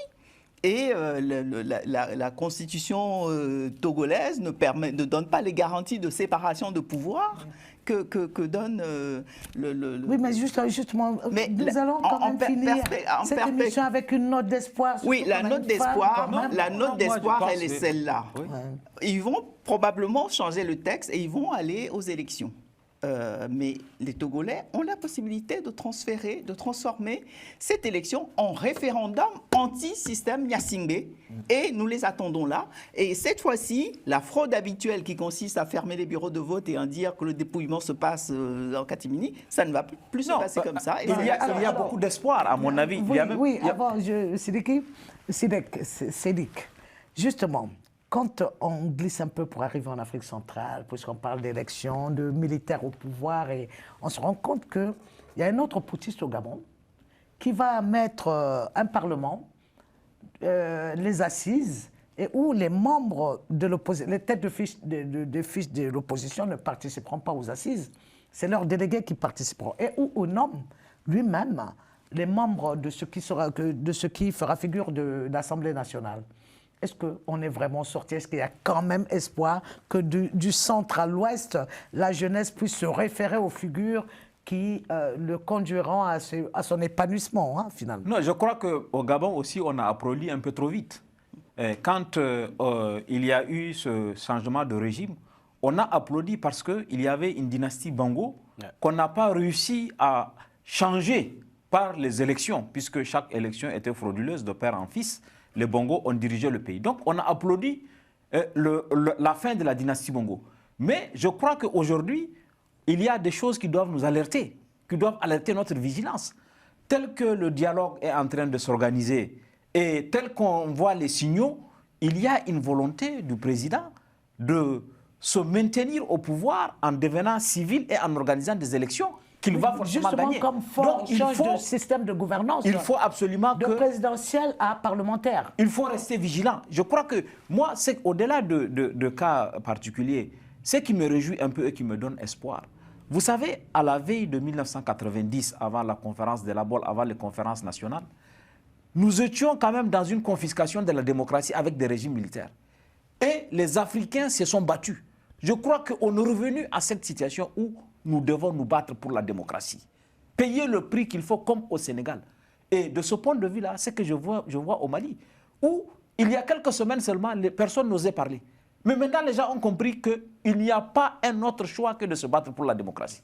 Et la constitution togolaise ne donne pas les garanties de séparation de pouvoir que donne le... Oui, mais justement, nous allons quand même finir cette émission avec une note d'espoir. Oui, la note d'espoir, elle est celle-là. Oui. Ils vont probablement changer le texte et ils vont aller aux élections. Mais les Togolais ont la possibilité de transformer cette élection en référendum anti-système Gnassingbé. Et nous les attendons là. Et cette fois-ci, la fraude habituelle qui consiste à fermer les bureaux de vote et à dire que le dépouillement se passe en catimini, ça ne va plus se passer comme ça. Et il y a beaucoup d'espoir, à mon avis. Sidiki, justement, quand on glisse un peu pour arriver en Afrique centrale, puisqu'on parle d'élections, de militaires au pouvoir, et on se rend compte qu'il y a un autre putschiste au Gabon qui va mettre un parlement, les assises, et où les membres de l'opposition, les têtes de fiches de l'opposition ne participeront pas aux assises. C'est leurs délégués qui participeront. Et où on nomme lui-même les membres de ce qui fera figure de l'Assemblée nationale. Est-ce qu'on est vraiment sorti? Est-ce qu'il y a quand même espoir que du centre à l'ouest, la jeunesse puisse se référer aux figures qui le conduiront à son épanouissement, finalement? Non, je crois qu'au Gabon aussi, on a applaudi un peu trop vite. Quand il y a eu ce changement de régime, on a applaudi parce qu'il y avait une dynastie Bongo qu'on n'a pas réussi à changer par les élections, puisque chaque élection était frauduleuse de père en fils. Les Bongo ont dirigé le pays. Donc, on a applaudi la fin de la dynastie Bongo. Mais je crois qu'aujourd'hui, il y a des choses qui doivent nous alerter, qui doivent alerter notre vigilance. Tel que le dialogue est en train de s'organiser et tel qu'on voit les signaux, il y a une volonté du président de se maintenir au pouvoir en devenant civil et en organisant des élections qu'il va forcément gagner. Justement, comme Faure change de système de gouvernance. Il faut absolument de présidentiel à parlementaire. Il faut rester vigilant. Je crois que moi, c'est au-delà de cas particuliers, ce qui me réjouit un peu et qui me donne espoir. Vous savez, à la veille de 1990, avant la conférence de la Bolle, avant les conférences nationales, nous étions quand même dans une confiscation de la démocratie avec des régimes militaires. Et les Africains se sont battus. Je crois qu'on est revenu à cette situation où nous devons nous battre pour la démocratie. Payer le prix qu'il faut comme au Sénégal. Et de ce point de vue-là, c'est que je vois au Mali, où il y a quelques semaines seulement, les personnes n'osaient parler. Mais maintenant, les gens ont compris qu'il n'y a pas un autre choix que de se battre pour la démocratie.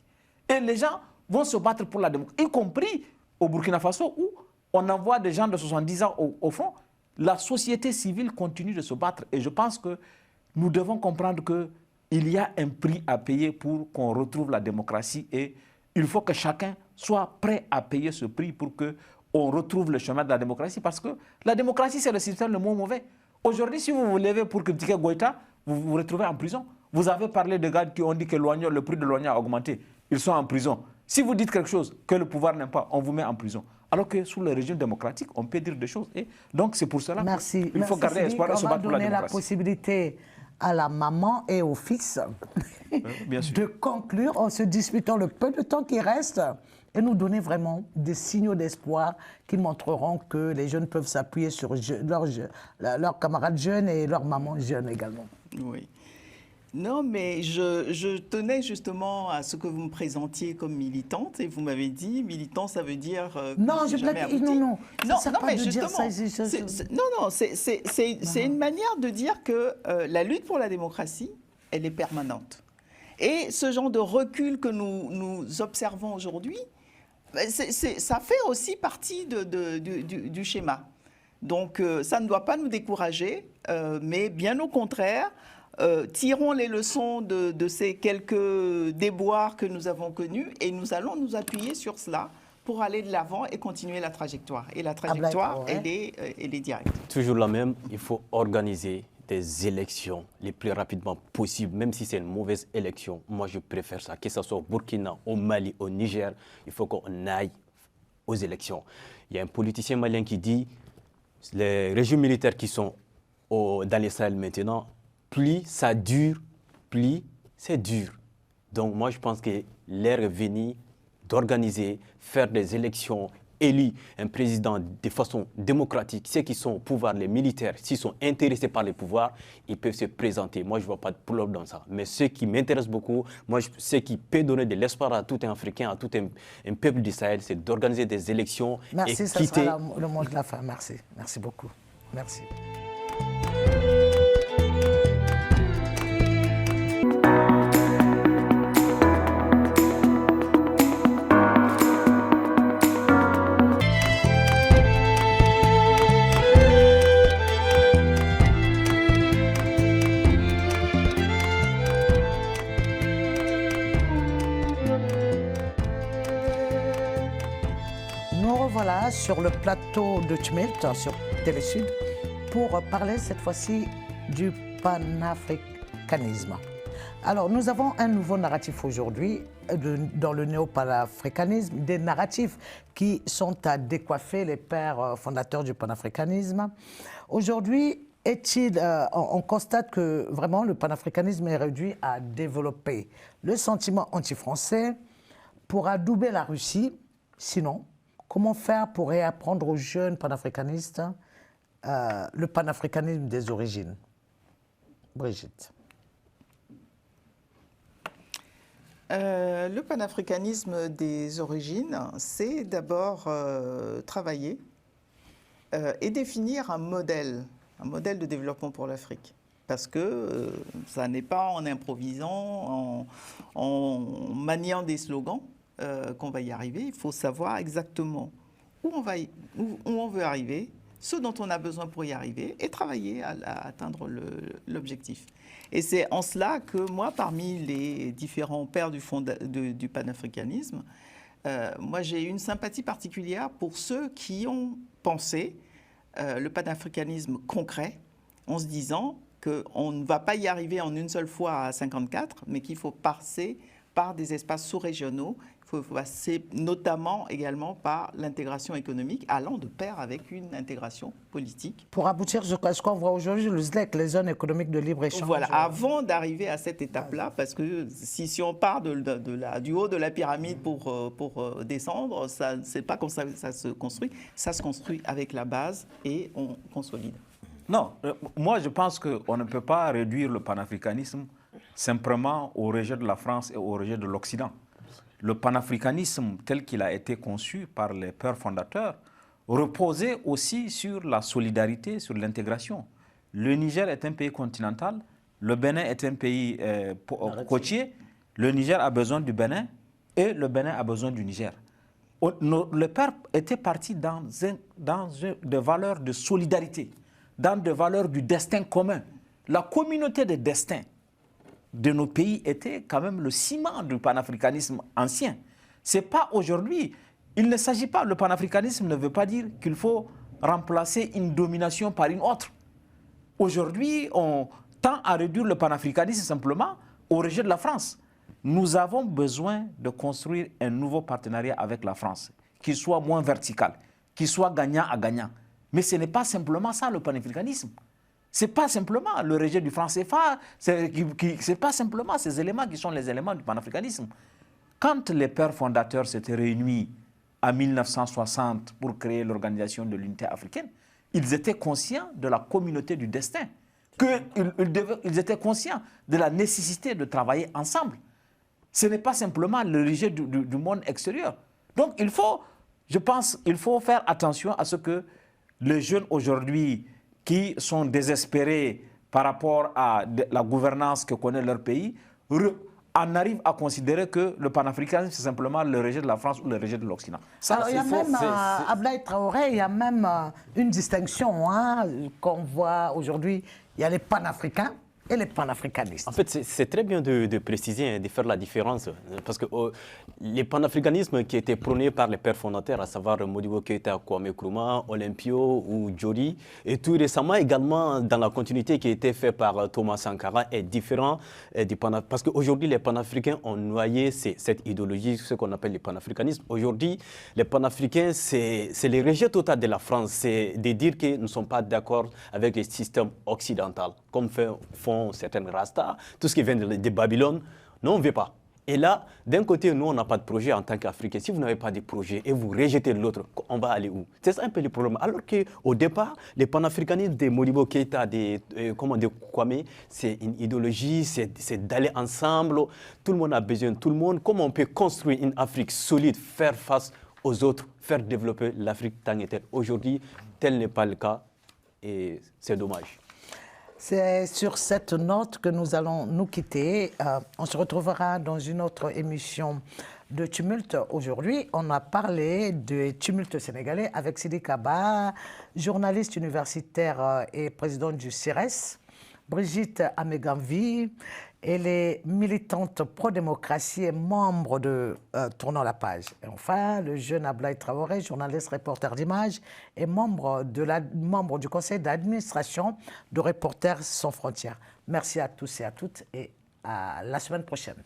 Et les gens vont se battre pour la démocratie, y compris au Burkina Faso, où on envoie des gens de 70 ans au front. La société civile continue de se battre. Et je pense que nous devons comprendre qu'il y a un prix à payer pour qu'on retrouve la démocratie. Et il faut que chacun soit prêt à payer ce prix pour qu'on retrouve le chemin de la démocratie. Parce que la démocratie, c'est le système le moins mauvais. Aujourd'hui, si vous vous levez pour critiquer Goïta, vous vous retrouvez en prison. Vous avez parlé de gars qui ont dit que le prix de l'oignon a augmenté. Ils sont en prison. Si vous dites quelque chose que le pouvoir n'aime pas, on vous met en prison. Alors que sous le régime démocratique, on peut dire des choses. Et donc c'est pour cela qu'il faut garder espoir et se battre pour la démocratie. On va donner la possibilité à la maman et au fils de conclure en se disputant le peu de temps qui reste et nous donner vraiment des signaux d'espoir qui montreront que les jeunes peuvent s'appuyer sur leurs camarades jeunes et leurs mamans jeunes également. Oui. Non, mais je tenais justement à ce que vous me présentiez comme militante et vous m'avez dit militante, ça veut dire non, je blague. Non, mais justement, c'est une manière de dire que la lutte pour la démocratie, elle est permanente. Et ce genre de recul que nous observons aujourd'hui, ça fait aussi partie du schéma. Donc, ça ne doit pas nous décourager, mais bien au contraire. Tirons les leçons de ces quelques déboires que nous avons connus et nous allons nous appuyer sur cela pour aller de l'avant et continuer la trajectoire. Et la trajectoire, elle est directe. Toujours la même, il faut organiser des élections les plus rapidement possible, même si c'est une mauvaise élection. Moi, je préfère ça, que ce soit au Burkina, au Mali, au Niger, il faut qu'on aille aux élections. Il y a un politicien malien qui dit les régimes militaires qui sont dans les Sahel maintenant, plus ça dure, plus c'est dur. Donc moi, je pense que l'heure est venue d'organiser, faire des élections, élire un président de façon démocratique. Ceux qui sont au pouvoir, les militaires, s'ils sont intéressés par le pouvoir, ils peuvent se présenter. Moi, je ne vois pas de problème dans ça. Mais ce qui m'intéresse beaucoup, ce qui peut donner de l'espoir à tout un Africain, à tout un peuple du Sahel, c'est d'organiser des élections. Merci, et ça quitter... sera le mot de la fin. Merci. Merci beaucoup. Merci. Voilà, sur le plateau de Tumult, sur Télé Sud, pour parler cette fois-ci du panafricanisme. Alors, nous avons un nouveau narratif aujourd'hui dans le néo-panafricanisme, des narratifs qui sont à décoiffer les pères fondateurs du panafricanisme. Aujourd'hui, on constate que vraiment le panafricanisme est réduit à développer le sentiment anti-français pour adouber la Russie, sinon. Comment faire pour réapprendre aux jeunes panafricanistes le panafricanisme des origines? Brigitte. Le panafricanisme des origines, c'est d'abord travailler et définir un modèle de développement pour l'Afrique. Parce que ça n'est pas en improvisant, en maniant des slogans, qu'on va y arriver. Il faut savoir exactement où on veut arriver, ce dont on a besoin pour y arriver et travailler à atteindre l'objectif. Et c'est en cela que moi, parmi les différents pères du panafricanisme, moi j'ai une sympathie particulière pour ceux qui ont pensé le panafricanisme concret en se disant qu'on ne va pas y arriver en une seule fois à 54, mais qu'il faut passer par des espaces sous-régionaux. Il faut passer notamment également par l'intégration économique, allant de pair avec une intégration politique. Pour aboutir à ce qu'on voit aujourd'hui, le ZLEC, les zones économiques de libre-échange. Voilà, avant d'arriver à cette étape-là, parce que si on part du haut de la pyramide pour descendre, c'est pas comme ça que ça se construit. Ça se construit avec la base et on consolide. Non, moi je pense qu'on ne peut pas réduire le panafricanisme simplement au rejet de la France et au rejet de l'Occident. Le panafricanisme tel qu'il a été conçu par les pères fondateurs reposait aussi sur la solidarité, sur l'intégration. Le Niger est un pays continental, le Bénin est un pays côtier, le Niger a besoin du Bénin et le Bénin a besoin du Niger. Les pères étaient partis dans des valeurs de solidarité, dans des valeurs du destin commun. La communauté des destins de nos pays était quand même le ciment du panafricanisme ancien. Ce n'est pas aujourd'hui. Il ne s'agit pas, le panafricanisme ne veut pas dire qu'il faut remplacer une domination par une autre. Aujourd'hui, on tend à réduire le panafricanisme simplement au rejet de la France. Nous avons besoin de construire un nouveau partenariat avec la France, qui soit moins vertical, qui soit gagnant à gagnant. Mais ce n'est pas simplement ça le panafricanisme. Ce n'est pas simplement le rejet du franc CFA, ce n'est pas simplement ces éléments qui sont les éléments du panafricanisme. Quand les pères fondateurs s'étaient réunis en 1960 pour créer l'Organisation de l'Unité africaine, ils étaient conscients de la communauté du destin, qu'ils étaient conscients de la nécessité de travailler ensemble. Ce n'est pas simplement le rejet du monde extérieur. Donc je pense qu'il faut faire attention à ce que les jeunes aujourd'hui qui sont désespérés par rapport à la gouvernance que connaît leur pays en arrivent à considérer que le panafricanisme, c'est simplement le rejet de la France ou le rejet de l'Occident. Alors, il y a même, Ablaye Traoré, il y a même une distinction qu'on voit aujourd'hui. Il y a les panafricains et les panafricanistes. En fait, c'est très bien de préciser, de faire la différence. Parce que les panafricanismes qui étaient prônés par les pères fondateurs, à savoir Modibo Keïta, Kwame Nkrumah, Olympio ou Djori, et tout récemment également dans la continuité qui a été faite par Thomas Sankara, est différent du panafricanisme. Parce qu'aujourd'hui, les panafricains ont noyé cette idéologie, ce qu'on appelle le panafricanisme. Aujourd'hui, les panafricains, c'est le rejet total de la France. C'est de dire que nous ne sommes pas d'accord avec le système occidental, comme font certaines Rastas, tout ce qui vient de Babylone, non, on ne veut pas. Et là, d'un côté, nous, on n'a pas de projet en tant qu'Africains. Si vous n'avez pas de projet et vous rejetez l'autre, on va aller où? C'est ça un peu le problème. Alors qu'au départ, les panafricanistes de Modibo Keïta, de Kwame, c'est une idéologie, c'est d'aller ensemble. Tout le monde a besoin de tout le monde. Comment on peut construire une Afrique solide, faire face aux autres, faire développer l'Afrique tant et telle. Aujourd'hui, tel n'est pas le cas et c'est dommage. C'est sur cette note que nous allons nous quitter. On se retrouvera dans une autre émission de Tumulte. Aujourd'hui, on a parlé de Tumulte sénégalais avec Sidi Kaba, journaliste universitaire et présidente du CIRES, Brigitte Ameganvi, elle est militante pro-démocratie et membre de Tournant la page. Et enfin, le jeune Ablaye Traoré, journaliste, reporter d'images et membre du conseil d'administration de Reporters sans frontières. Merci à tous et à toutes et à la semaine prochaine.